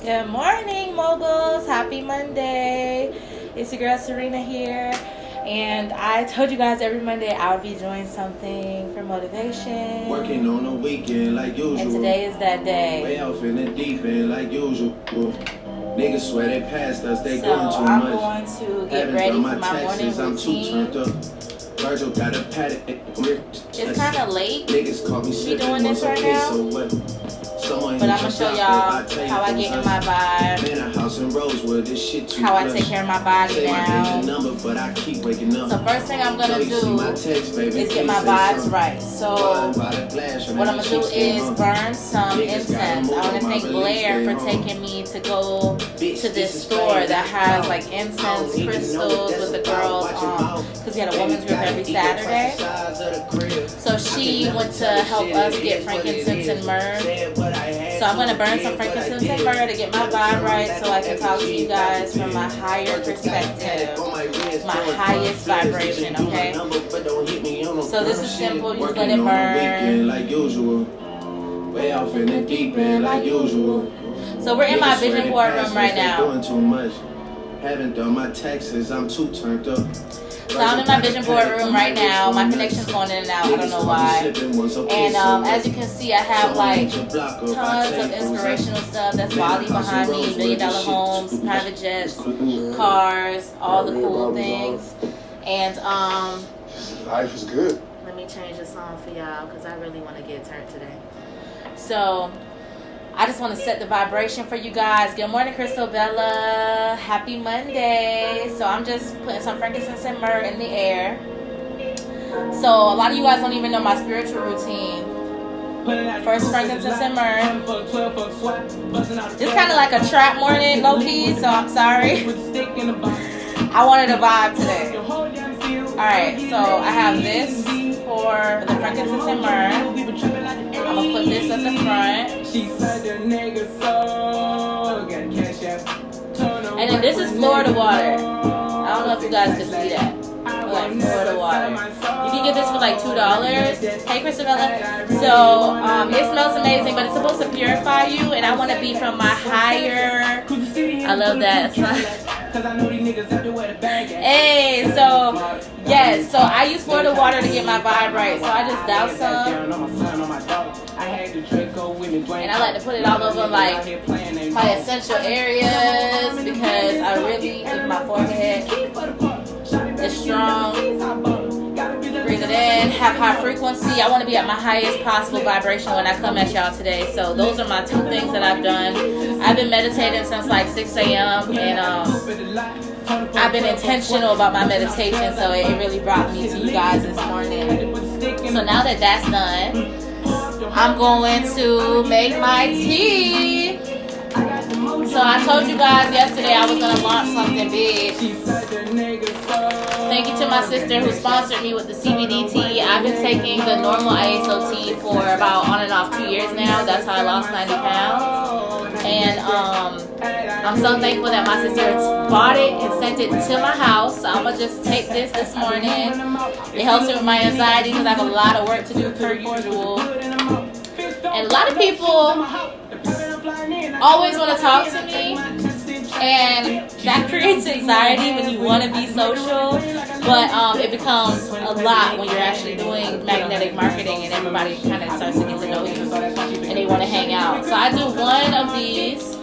Good morning, moguls. Happy Monday. It's your girl Serena here. And I told you guys every Monday I would be doing something for motivation. Working on the weekend like usual. And today is that day. Way off in the deep end like usual. Niggas swear they passed us, they So doing too I'm much. going to get Haven't ready done for my morning I'm too routine. turned up. Virgil got a paddock. It's kind of late. Niggas caught me slipping doing this right now. But I'm going to show y'all how I get in my vibe, Man, a house in Rosewood, this shit too how I plush. take care of my body Say my now. nigga number, but I keep waking up. So first thing I'm going to So you see my text, baby, do is get please my say vibes something. right. So what I'm going to do is burn some incense. I want to thank Blair for taking me to go to this store that has like incense crystals with the girls because we had a women's group every Saturday. So she went to help us get frankincense and myrrh. So I'm going to burn some frankincense and myrrh to get my vibe right so I can talk to you guys from my higher perspective, my highest vibration, okay? So this is simple, just let it burn. Like usual. Way off in the deep end like usual. So we're in my vision board room right now. Doing too much. Haven't done my taxes, I'm too turned up. So I'm in my vision board room right now. My connection's going in and out. I don't know why. And as you can see, I have like tons of inspirational stuff. That's Bali behind me, $1 million homes, private jets, cars, all the cool things. And life is good. let me change the song for y'all because I really want to get turned today. So I just want to set the vibration for you guys. Good morning, Crystal Bella. Happy Monday. So I'm just putting some frankincense and myrrh in the air. So a lot of you guys don't even know my spiritual routine. First frankincense and myrrh. It's kind of like a trap morning, low key, so I'm sorry. I wanted a vibe today. Alright, so I have this for the frankincense and myrrh. I'm going to put this at the front. And then this is Florida water. I don't know if you guys can see that. Like Florida water. You can get this for like $2. Hey, Christabella. So it smells amazing, but it's supposed to purify you, and I want to be from my higher. I love that. Hey, so yes, so I use Florida water to get my vibe right. So I just douse some, and I like to put it all over like my essential areas because I really need my forehead. It's strong. Breathe it in. Have high frequency. I want to be at my highest possible vibration when I come at y'all today. So those are my two things that I've done. I've been meditating since like 6 a.m. and I've been intentional about my meditation. So it really brought me to you guys this morning. So now that that's done, I'm going to make my tea. So I told you guys yesterday I was going to launch something big. Thank you to my sister who sponsored me with the CBD tea. I've been taking the normal ISO tea for about on and off 2 years now. That's how I lost 90 pounds. And I'm so thankful that my sister bought it and sent it to my house. So I'm going to just take this morning. It helps me with my anxiety because I have a lot of work to do per usual. And a lot of people always want to talk to me, and that creates anxiety when you want to be social, but it becomes a lot when you're actually doing magnetic marketing and everybody kind of starts to get to know you and they want to hang out. So I do one of these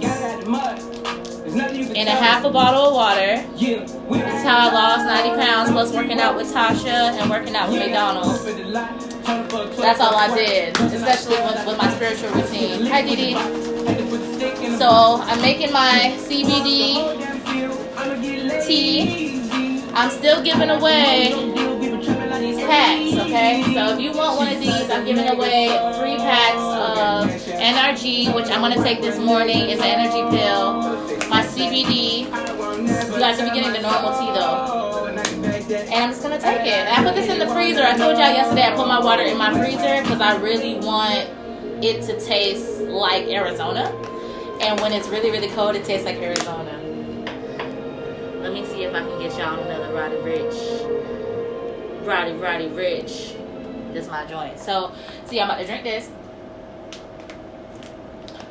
in a half a bottle of water. This is how I lost 90 pounds plus working out with Tasha and working out with McDonald's. That's all I did, especially with my spiritual routine. Hi, Didi. So I'm making my CBD tea. I'm still giving away these packs, okay? So if you want one of these, I'm giving away 3 packs of NRG, which I'm going to take this morning. It's an energy pill. My CBD. You guys will be getting the normal tea though. And I'm just going to take it. And I put this in the freezer. I told y'all yesterday I put my water in my freezer because I really want it to taste like Arizona. And when it's really, really cold, it tastes like Arizona. Let me see if I can get y'all another Roddy Rich. This is my joint. So yeah, I'm about to drink this.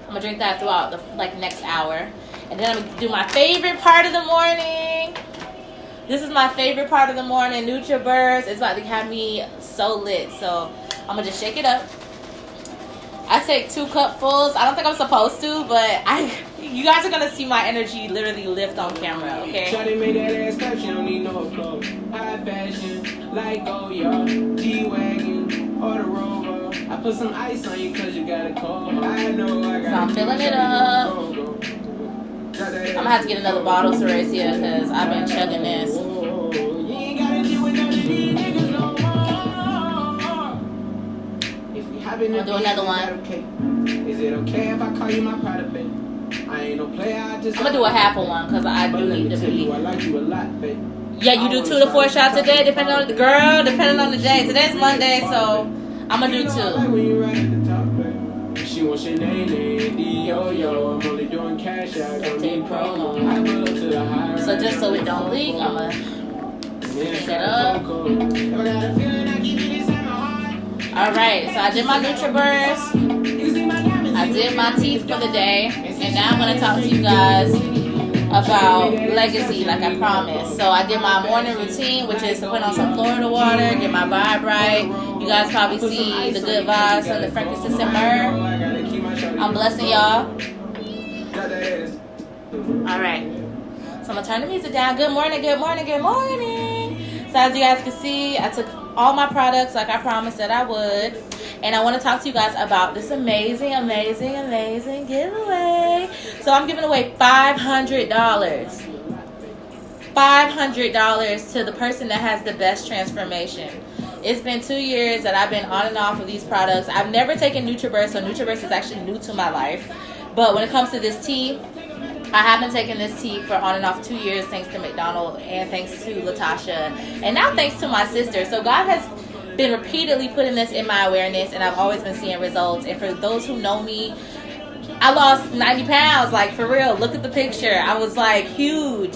I'm gonna drink that throughout the next hour, and then I'm gonna do my favorite part of the morning. This is my favorite part of the morning. NutriBurst is about to have me so lit. So I'm gonna just shake it up. I take 2 cupfuls. I don't think I'm supposed to, but you guys are gonna see my energy literally lift on camera, okay? Shawty made that ass clap, she don't need no applause. High fashion, like Goya, G-Wagon, or the Rover. I put some ice on you cause you got a cold. I know I got So I'm filling it up. I'm gonna have to get another bottle, Seracia, because I've been chugging this. I'll do another one. Is it okay if I call you my pride, babe? I ain't no player, I just I'm gonna do a half of one because I do need to be. I like you a lot, babe. Yeah, you do 2 to 4 shots a day, depending on the day. Today's Monday, so I'm gonna do 2. She wants your name, yo. I'm only doing cash out. Take promo. I pull up to the high. So just so it don't leak, I'm gonna pick it up. Alright, so I did my NutriBurst. I did my teeth for the day. And now I'm going to talk to you guys about legacy like I promised. So I did my morning routine, which is to put on some Florida water, get my vibe right. You guys probably see the good vibes from the frankincense and myrrh. I'm blessing y'all. Alright. So I'm going to turn the music down. Good morning. So as you guys can see, I took all my products like I promised that I would. And I want to talk to you guys about this amazing giveaway. So I'm giving away $500. $500 to the person that has the best transformation. It's been 2 years that I've been on and off of these products. I've never taken NutriBurst, so NutriBurst is actually new to my life. But when it comes to this tea, I have been taking this tea for on and off 2 years, thanks to McDonald and thanks to Latasha, and now thanks to my sister. So God has been repeatedly putting this in my awareness, and I've always been seeing results. And for those who know me, I lost 90 pounds, like for real. Look at the picture. I was like huge.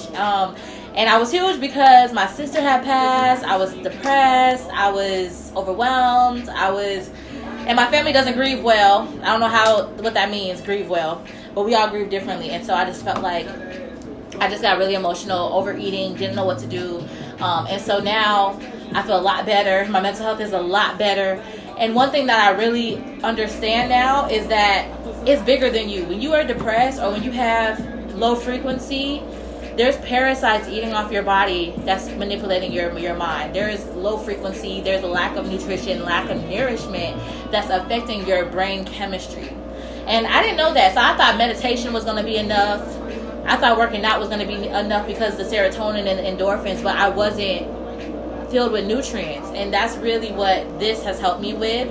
And I was huge because my sister had passed. I was depressed. I was overwhelmed. And my family doesn't grieve well. I don't know what that means, grieve well. But we all grieve differently. And so I just felt like I just got really emotional, overeating, didn't know what to do. And so now I feel a lot better. My mental health is a lot better. And one thing that I really understand now is that it's bigger than you. When you are depressed or when you have low frequency, there's parasites eating off your body that's manipulating your mind. There is low frequency. There's a lack of nutrition, lack of nourishment that's affecting your brain chemistry. And I didn't know that. So I thought meditation was going to be enough. I thought working out was going to be enough because the serotonin and endorphins, but I wasn't filled with nutrients. And that's really what this has helped me with.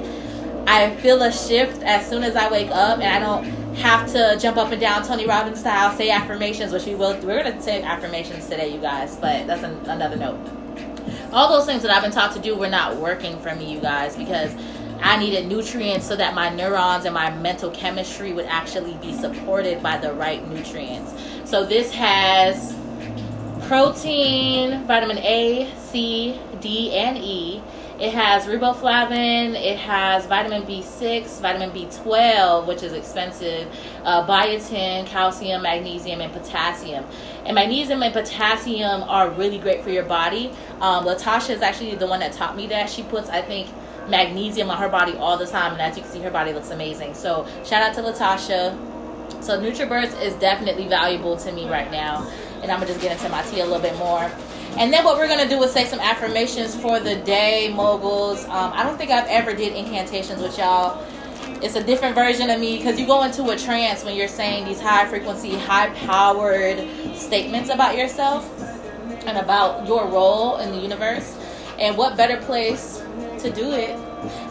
I feel a shift as soon as I wake up, and I don't have to jump up and down Tony Robbins style, say affirmations, which we will. We're going to say affirmations today, you guys, but that's another note. All those things that I've been taught to do were not working for me, you guys, because I needed nutrients so that my neurons and my mental chemistry would actually be supported by the right nutrients. So this has protein, vitamin A, C, D, and E. It has riboflavin, it has vitamin B6, vitamin B12, which is expensive, biotin, calcium, magnesium, and potassium. And magnesium and potassium are really great for your body. Latasha is actually the one that taught me that. She puts, I think, magnesium on her body all the time, and as you can see, her body looks amazing. So shout out to Latasha. So NutriBurst is definitely valuable to me right now. And I'm going to just get into my tea a little bit more. And then what we're going to do is say some affirmations for the day, moguls. I don't think I've ever did incantations with y'all. It's a different version of me because you go into a trance when you're saying these high frequency, high powered statements about yourself and about your role in the universe. And what better place to do it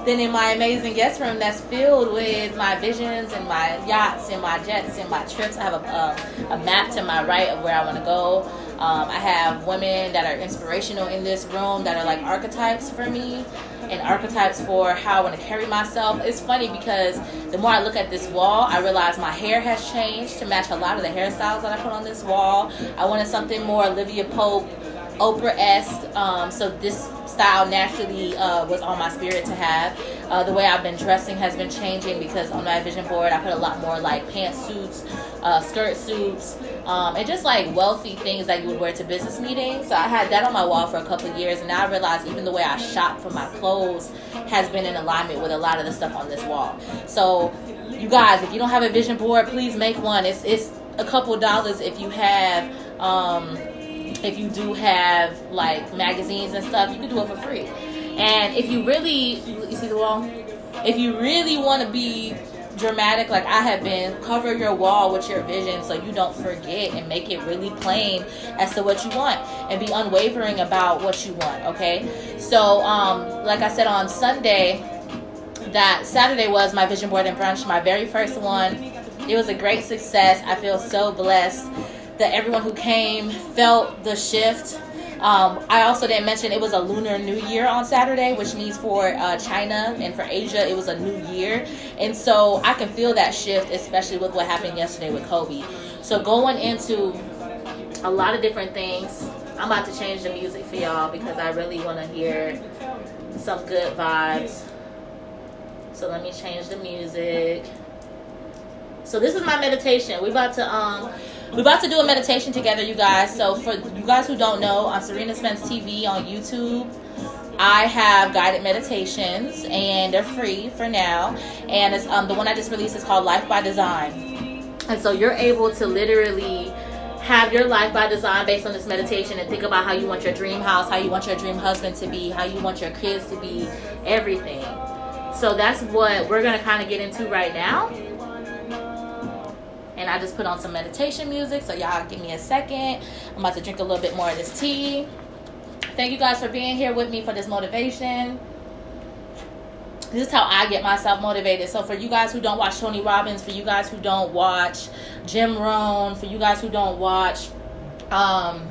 than in my amazing guest room that's filled with my visions and my yachts and my jets and my trips. I have a map to my right of where I want to go. I have women that are inspirational in this room that are like archetypes for me and archetypes for how I want to carry myself. It's funny because the more I look at this wall, I realize my hair has changed to match a lot of the hairstyles that I put on this wall. I wanted something more Olivia Pope, Oprah-esque. So this style naturally was on my spirit to have. The way I've been dressing has been changing because on my vision board I put a lot more like pantsuits, skirt suits, and just like wealthy things that you would wear to business meetings. So I had that on my wall for a couple of years, and now I realized even the way I shop for my clothes has been in alignment with a lot of the stuff on this wall. So you guys, if you don't have a vision board, please make one. It's a couple $dollars if you have if you do have like magazines and stuff. You can do it for free. And if you really, you see the wall? If you really want to be dramatic like I have been, cover your wall with your vision so you don't forget, and make it really plain as to what you want, and be unwavering about what you want. Okay, so like I said on Sunday, that Saturday was my vision board and brunch, my very first one. It was a great success. I feel so blessed that everyone who came felt the shift. I also didn't mention it was a Lunar New Year on Saturday, which means for China and for Asia, it was a new year. And so I can feel that shift, especially with what happened yesterday with Kobe. So going into a lot of different things, I'm about to change the music for y'all because I really want to hear some good vibes. So let me change the music. So this is my meditation. We're about to do a meditation together, you guys. So for you guys who don't know, on Serena Spence TV on YouTube, I have guided meditations, and they're free for now. And it's the one I just released is called Life by Design. And so you're able to literally have your life by design based on this meditation, and think about how you want your dream house, how you want your dream husband to be, how you want your kids to be, everything. So that's what we're going to kind of get into right now. And I just put on some meditation music, so y'all give me a second. I'm about to drink a little bit more of this tea. Thank you guys for being here with me for this motivation. This is how I get myself motivated. So for you guys who don't watch Tony Robbins, for you guys who don't watch Jim Rohn, for you guys who don't watch Oprah,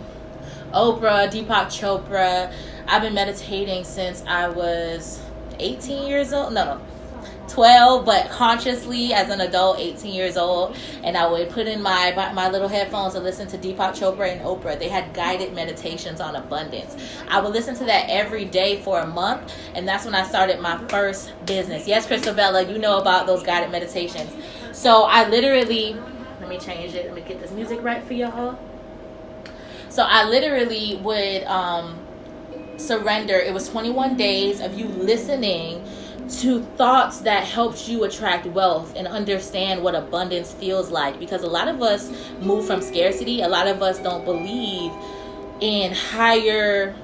Deepak Chopra, I've been meditating since I was 18 years old. No, 12, but consciously as an adult, 18 years old. And I would put in my little headphones and listen to Deepak Chopra and Oprah. They had guided meditations on abundance. I would listen to that every day for a month, and that's when I started my first business. Yes, Christabella, you know about those guided meditations. So I literally, let me change it, let me get this music right for y'all. So I literally would surrender. It was 21 days of you listening to thoughts that helped you attract wealth and understand what abundance feels like. Because a lot of us move from scarcity. A lot of us don't believe in higher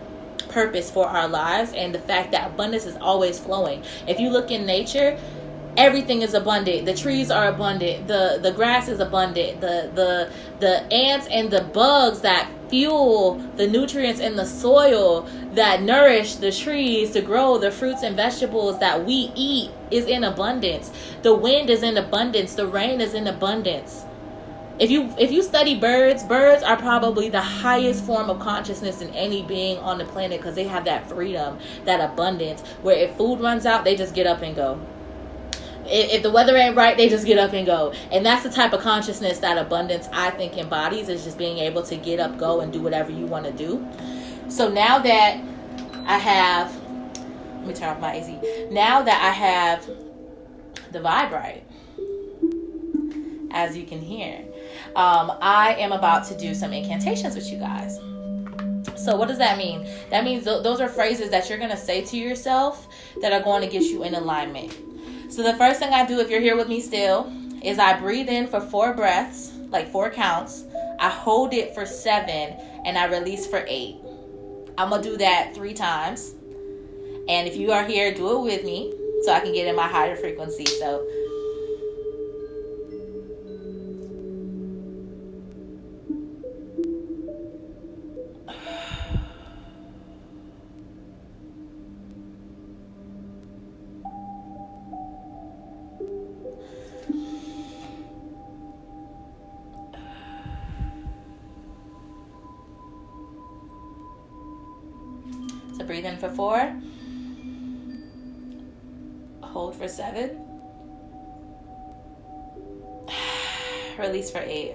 purpose for our lives and the fact that abundance is always flowing. If you look in nature, everything is abundant. The trees are abundant. The grass is abundant. The ants and the bugs that fuel the nutrients in the soil that nourish the trees to grow the fruits and vegetables that we eat is in abundance. The wind is in abundance. The rain is in abundance. If you study birds are probably the highest form of consciousness in any being on the planet, because they have that freedom, that abundance, where if food runs out, they just get up and go. If the weather ain't right, they just get up and go. And that's the type of consciousness that abundance, I think, embodies, is just being able to get up, go, and do whatever you want to do. So now that I have, let me turn off my AC. Now that I have the vibe right, as you can hear, I am about to do some incantations with you guys. So what does that mean? That means those are phrases that you're going to say to yourself that are going to get you in alignment. So the first thing I do, if you're here with me still, is I breathe in for 4 breaths, like 4 counts. I hold it for 7, and I release for 8. I'm going to do that 3 times. And if you are here, do it with me so I can get in my higher frequency. So breathe in for 4, hold for 7, release for 8.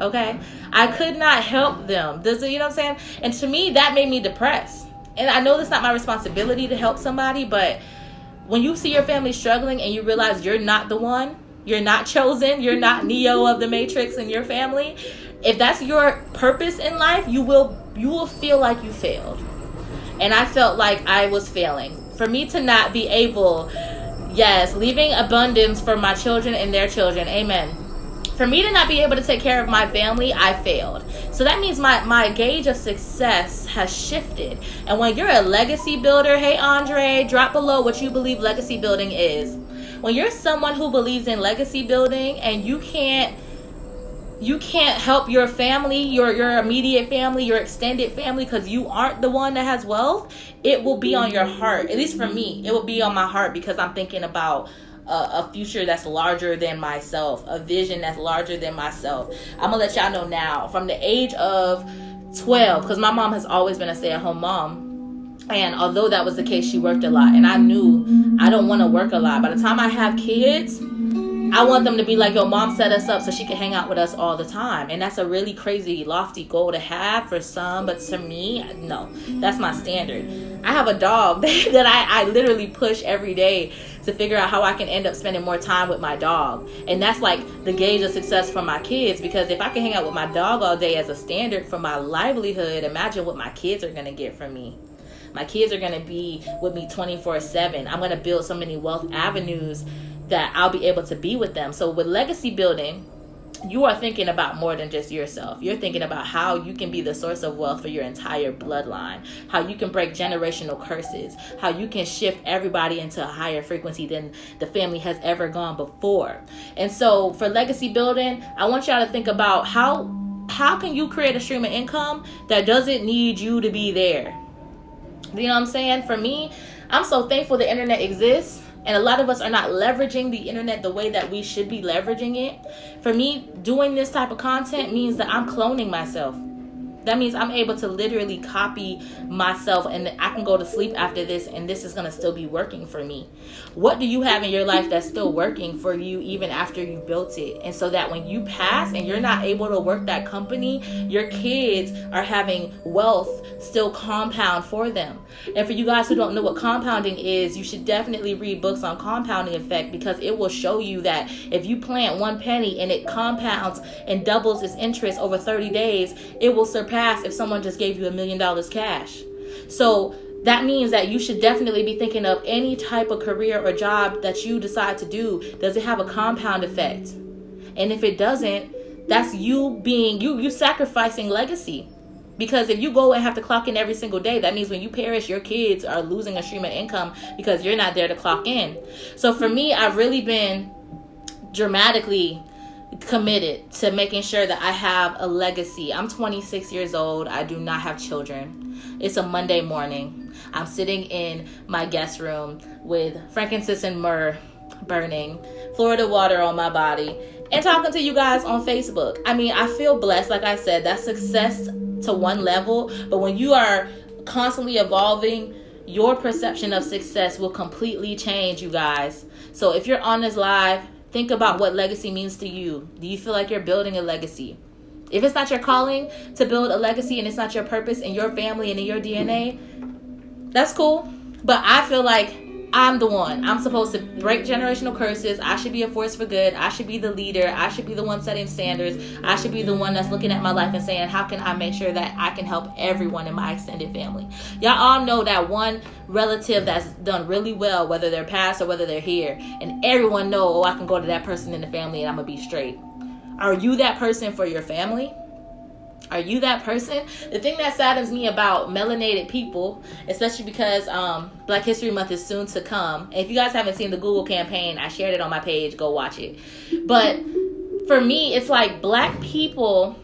Okay? I could not help them. You know what I'm saying? And to me, that made me depressed. And I know that's not my responsibility to help somebody, but when you see your family struggling and you realize you're not the one, you're not chosen, you're not Neo of the Matrix in your family, if that's your purpose in life, you will feel like you failed. And I felt like I was failing. For me to not be able, yes, leaving abundance for my children and their children, amen. For me to not be able to take care of my family, I failed. So that means my gauge of success has shifted. And when you're a legacy builder, hey Andre, drop below what you believe legacy building is. When you're someone who believes in legacy building and you can't help your family, your immediate family, your extended family, because you aren't the one that has wealth, it will be on your heart. At least for me, it will be on my heart because I'm thinking about a future that's larger than myself, a vision that's larger than myself. I'm gonna let y'all know now, from the age of 12, because my mom has always been a stay-at-home mom, and although that was the case, she worked a lot, and I knew I don't want to work a lot. By the time I have kids, I want them to be like, yo, mom set us up so she can hang out with us all the time. And that's a really crazy, lofty goal to have for some. But to me, no, that's my standard. I have a dog that I literally push every day to figure out how I can end up spending more time with my dog. And that's like the gauge of success for my kids. Because if I can hang out with my dog all day as a standard for my livelihood, imagine what my kids are going to get from me. My kids are going to be with me 24/7. I'm going to build so many wealth avenues that I'll be able to be with them. So with legacy building, you are thinking about more than just yourself. You're thinking about how you can be the source of wealth for your entire bloodline, how you can break generational curses, how you can shift everybody into a higher frequency than the family has ever gone before. And so for legacy building, I want y'all to think about how can you create a stream of income that doesn't need you to be there. You know what I'm saying? For me, I'm so thankful the internet exists. And a lot of us are not leveraging the internet the way that we should be leveraging it. For me, doing this type of content means that I'm cloning myself. That means I'm able to literally copy myself, and I can go to sleep after this and this is going to still be working for me. What do you have in your life that's still working for you even after you built it? And so that when you pass and you're not able to work that company, your kids are having wealth still compound for them. And for you guys who don't know what compounding is, you should definitely read books on compounding effect, because it will show you that if you plant 1 penny and it compounds and doubles its interest over 30 days, it will surpass if someone just gave you $1 million cash. So that means that you should definitely be thinking of any type of career or job that you decide to do. Does it have a compound effect? And if it doesn't, that's you being you sacrificing legacy. Because if you go and have to clock in every single day, that means when you perish, your kids are losing a stream of income because you're not there to clock in. So for me, I've really been dramatically committed to making sure that I have a legacy. I'm 26 years old. I do not have children. It's a Monday morning. I'm sitting in my guest room with frankincense and myrrh burning, Florida water on my body, and talking to you guys on Facebook. I mean, I feel blessed. Like I said, that's success to one level. But when you are constantly evolving, your perception of success will completely change, you guys. So if you're on this live, think about what legacy means to you. Do you feel like you're building a legacy? If it's not your calling to build a legacy and it's not your purpose in your family and in your DNA, that's cool. But I feel like I'm the one. I'm supposed to break generational curses. I should be a force for good. I should be the leader. I should be the one setting standards. I should be the one that's looking at my life and saying, how can I make sure that I can help everyone in my extended family? Y'all all know that one relative that's done really well, whether they're past or whether they're here. And everyone know, oh, I can go to that person in the family and I'm going to be straight. Are you that person for your family? Are you that person? The thing that saddens me about melanated people, especially because Black History Month is soon to come. And if you guys haven't seen the Google campaign, I shared it on my page. Go watch it. But for me, it's like Black people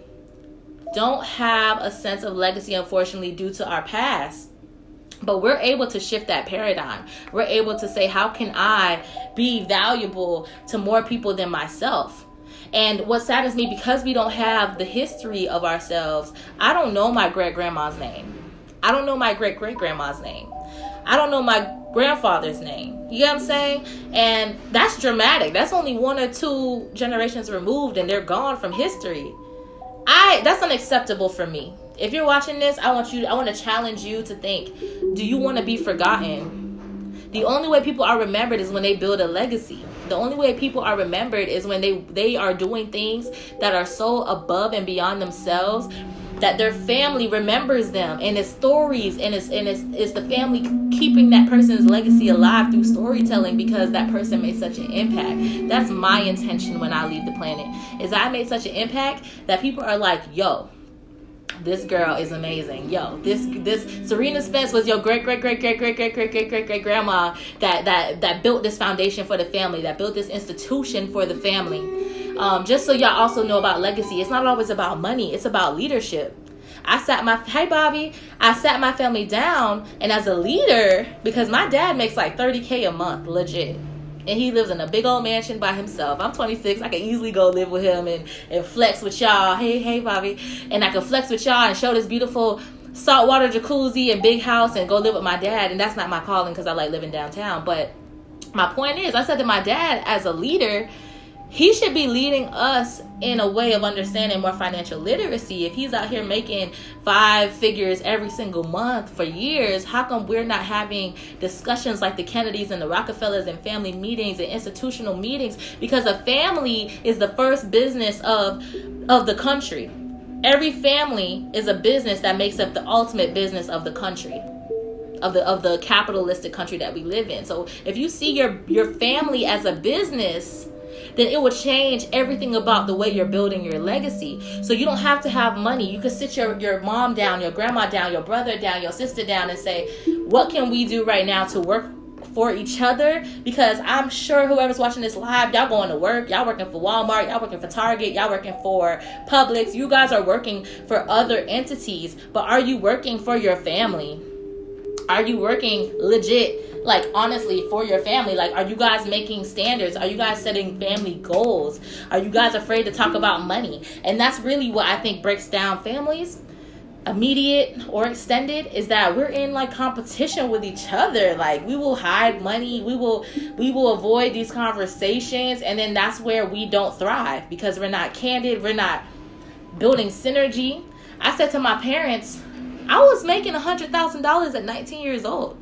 don't have a sense of legacy, unfortunately, due to our past. But we're able to shift that paradigm. We're able to say, how can I be valuable to more people than myself? And what saddens me, because we don't have the history of ourselves, I don't know my great-grandma's name. I don't know my great-great-grandma's name. I don't know my grandfather's name. You know what I'm saying? And that's dramatic. That's only 1 or 2 generations removed and they're gone from history. That's unacceptable for me. If you're watching this, I want to challenge you to think, do you want to be forgotten? The only way people are remembered is when they build a legacy. The only way people are remembered is when they are doing things that are so above and beyond themselves that their family remembers them, and it's stories, and it's the family keeping that person's legacy alive through storytelling because that person made such an impact. That's my intention when I leave the planet, is I made such an impact that people are like, yo, this girl is amazing. Yo, this Serena Spence was your great grandma that built this foundation for the family, that built this institution for the family. Just so y'all also know about legacy, it's not always about money, it's about leadership. I sat my family down, and as a leader, because my dad makes like $30K a month, legit. And he lives in a big old mansion by himself. I'm 26. I can easily go live with him and flex with y'all. Hey, Bobby. And I can flex with y'all and show this beautiful saltwater jacuzzi and big house and go live with my dad. And that's not my calling because I like living downtown. But my point is, I said to my dad, as a leader, he should be leading us in a way of understanding more financial literacy. If he's out here making 5 figures every single month for years, how come we're not having discussions like the Kennedys and the Rockefellers and family meetings and institutional meetings? Because a family is the first business of the country. Every family is a business that makes up the ultimate business of the country, of the capitalistic country that we live in. So if you see your family as a business, then it will change everything about the way you're building your legacy. So you don't have to have money. You can sit your mom down, your grandma down, your brother down, your sister down, and say, what can we do right now to work for each other? Because I'm sure whoever's watching this live, y'all going to work, y'all working for Walmart, y'all working for Target, y'all working for Publix. You guys are working for other entities, but are you working for your family? Are you working legit, like honestly, for your family? Like, are you guys making standards? Are you guys setting family goals? Are you guys afraid to talk about money? And that's really what I think breaks down families, immediate or extended, is that we're in like competition with each other. Like, we will hide money, we will avoid these conversations, and then that's where we don't thrive, because we're not candid, we're not building synergy. I said to my parents, I was making $100,000 at 19 years old.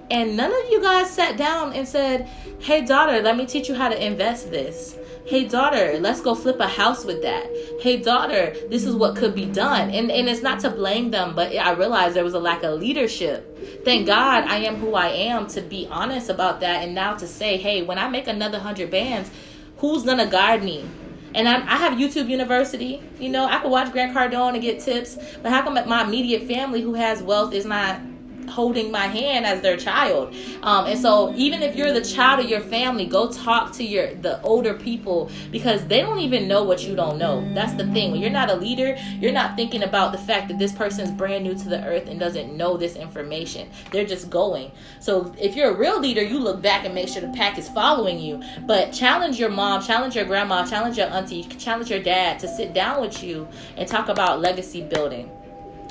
And none of you guys sat down and said, hey, daughter, let me teach you how to invest this. Hey, daughter, let's go flip a house with that. Hey, daughter, this is what could be done. And it's not to blame them, but I realized there was a lack of leadership. Thank God I am who I am to be honest about that. And now to say, hey, when I make another 100 bands, who's going to guide me? And I have YouTube University. You know, I could watch Grant Cardone and get tips. But how come my immediate family who has wealth is not holding my hand as their child? And so even if you're the child of your family, go talk to the older people, because they don't even know what you don't know. That's the thing. When you're not a leader, you're not thinking about the fact that this person's brand new to the earth and doesn't know this information. They're just going. So if you're a real leader, you look back and make sure the pack is following you. But challenge your mom, challenge your grandma, challenge your auntie, challenge your dad to sit down with you and talk about legacy building.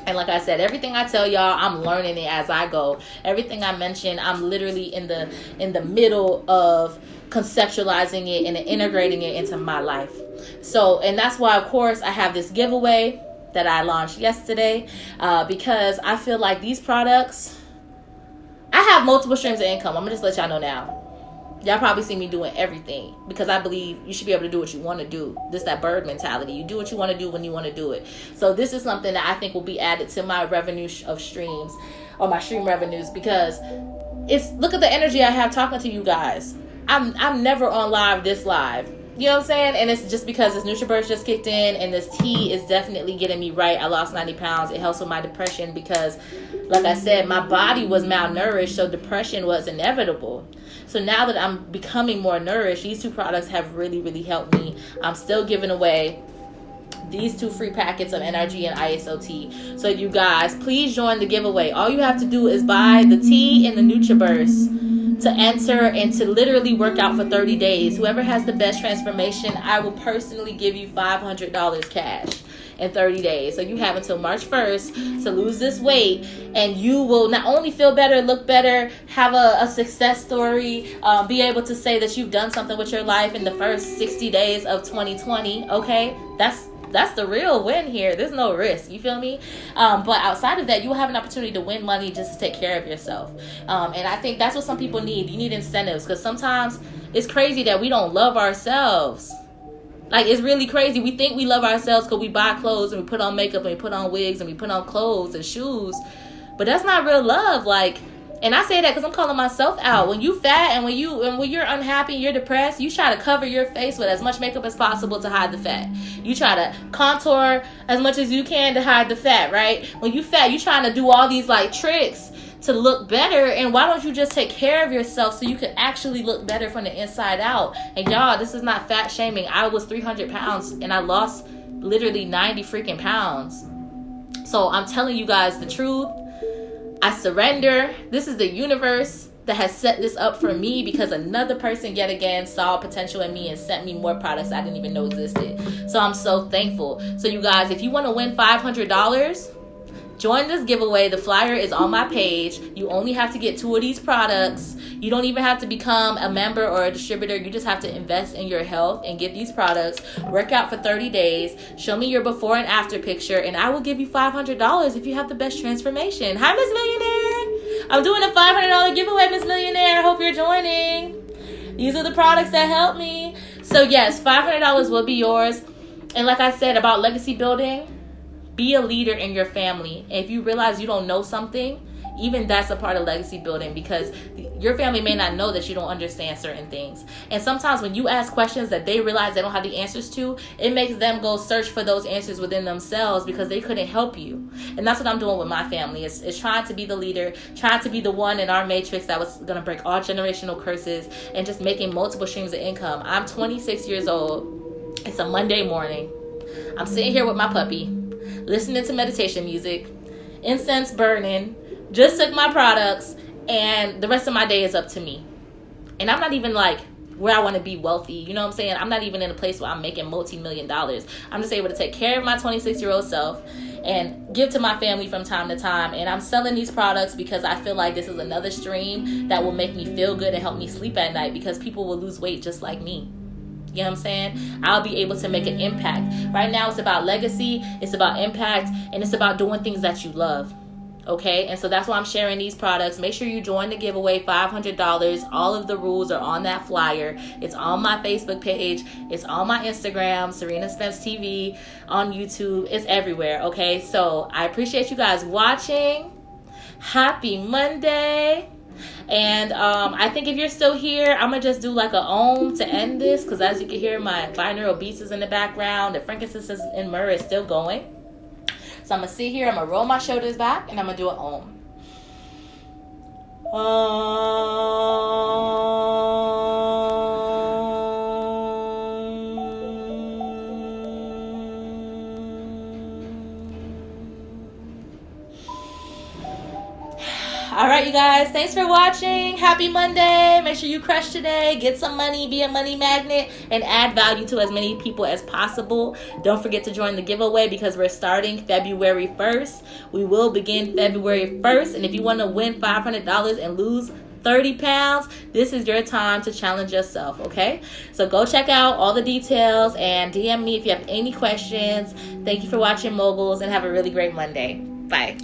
And like I said, everything I tell y'all, I'm learning it as I go. Everything I mention, I'm literally in the middle of conceptualizing it and integrating it into my life. So, and that's why, of course, I have this giveaway that I launched yesterday, because I feel like these products, I have multiple streams of income. I'm going to just let y'all know now. Y'all probably see me doing everything, because I believe you should be able to do what you want to do. This that bird mentality. You do what you want to do when you want to do it. So this is something that I think will be added to my revenue of streams, or my stream revenues, because look at the energy I have talking to you guys. I'm never on live this live. You know what I'm saying? And it's just because this NutriBurst just kicked in, and this tea is definitely getting me right. I lost 90 pounds. It helps with my depression because, like I said, my body was malnourished, so depression was inevitable. So now that I'm becoming more nourished, these 2 products have really, really helped me. I'm still giving away these 2 free packets of NRG and ISOT. So you guys, please join the giveaway. All you have to do is buy the tea and the NutriBurst to enter and to literally work out for 30 days. Whoever has the best transformation, I will personally give you $500 cash in 30 days. So you have until March 1st to lose this weight, and you will not only feel better, look better, have a success story, be able to say that you've done something with your life in the first 60 days of 2020. Okay, that's That's the real win here. There's no risk. You feel me? But outside of that, you will have an opportunity to win money just to take care of yourself. And I think that's what some people need. You need incentives, because sometimes it's crazy that we don't love ourselves. Like, it's really crazy. We think we love ourselves because we buy clothes and we put on makeup and we put on wigs and we put on clothes and shoes. But that's not real love. Like, and I say that because I'm calling myself out. When you fat and when you're unhappy, you're depressed, you try to cover your face with as much makeup as possible to hide the fat. You try to contour as much as you can to hide the fat, right? When you fat, you trying to do all these like tricks to look better. And why don't you just take care of yourself so you can actually look better from the inside out? And y'all, this is not fat shaming. I was 300 pounds and I lost literally 90 freaking pounds. So I'm telling you guys the truth. I surrender. This is the universe that has set this up for me, because another person yet again saw potential in me and sent me more products I didn't even know existed. So I'm so thankful. So you guys, if you want to win $500, join this giveaway. The flyer is on my page. You only have to get 2 of these products. You don't even have to become a member or a distributor. You just have to invest in your health and get these products. Work out for 30 days. Show me your before and after picture, and I will give you $500 if you have the best transformation. Hi, Miss Millionaire. I'm doing a $500 giveaway, Miss Millionaire. I hope you're joining. These are the products that help me. So yes, $500 will be yours. And like I said about legacy building, be a leader in your family. If you realize you don't know something, even that's a part of legacy building, because your family may not know that you don't understand certain things. And sometimes when you ask questions that they realize they don't have the answers to, it makes them go search for those answers within themselves because they couldn't help you. And that's what I'm doing with my family. It's trying to be the leader, trying to be the one in our matrix that was going to break all generational curses and just making multiple streams of income. I'm 26 years old. It's a Monday morning. I'm sitting here with my puppy, listening to meditation music, incense burning, just took my products, and the rest of my day is up to me. And I'm not even like where I want to be wealthy. You know what I'm saying? I'm not even in a place where I'm making multi-million dollars. I'm just able to take care of my 26-year-old self and give to my family from time to time. And I'm selling these products because I feel like this is another stream that will make me feel good and help me sleep at night, because people will lose weight just like me. You know what I'm saying? I'll be able to make an impact. Right now it's about legacy, it's about impact, and it's about doing things that you love. Okay, and so that's why I'm sharing these products. Make sure you join the giveaway, $500. All of the rules are on that flyer. It's on my Facebook page. It's on my Instagram, Serena Spence TV, on YouTube. It's everywhere, okay? So I appreciate you guys watching. Happy Monday. And I think if you're still here, I'm going to just do like a om to end this, because as you can hear, my binaural beats is in the background. The frankincense and myrrh is still going. So I'm going to sit here, I'm going to roll my shoulders back, and I'm going to do an om. All right, you guys, thanks for watching. Happy Monday. Make sure you crush today. Get some money, be a money magnet, and add value to as many people as possible. Don't forget to join the giveaway, because we're starting February 1st. We will begin February 1st. And if you want to win $500 and lose 30 pounds, this is your time to challenge yourself, okay? So go check out all the details and DM me if you have any questions. Thank you for watching, moguls, and have a really great Monday. Bye.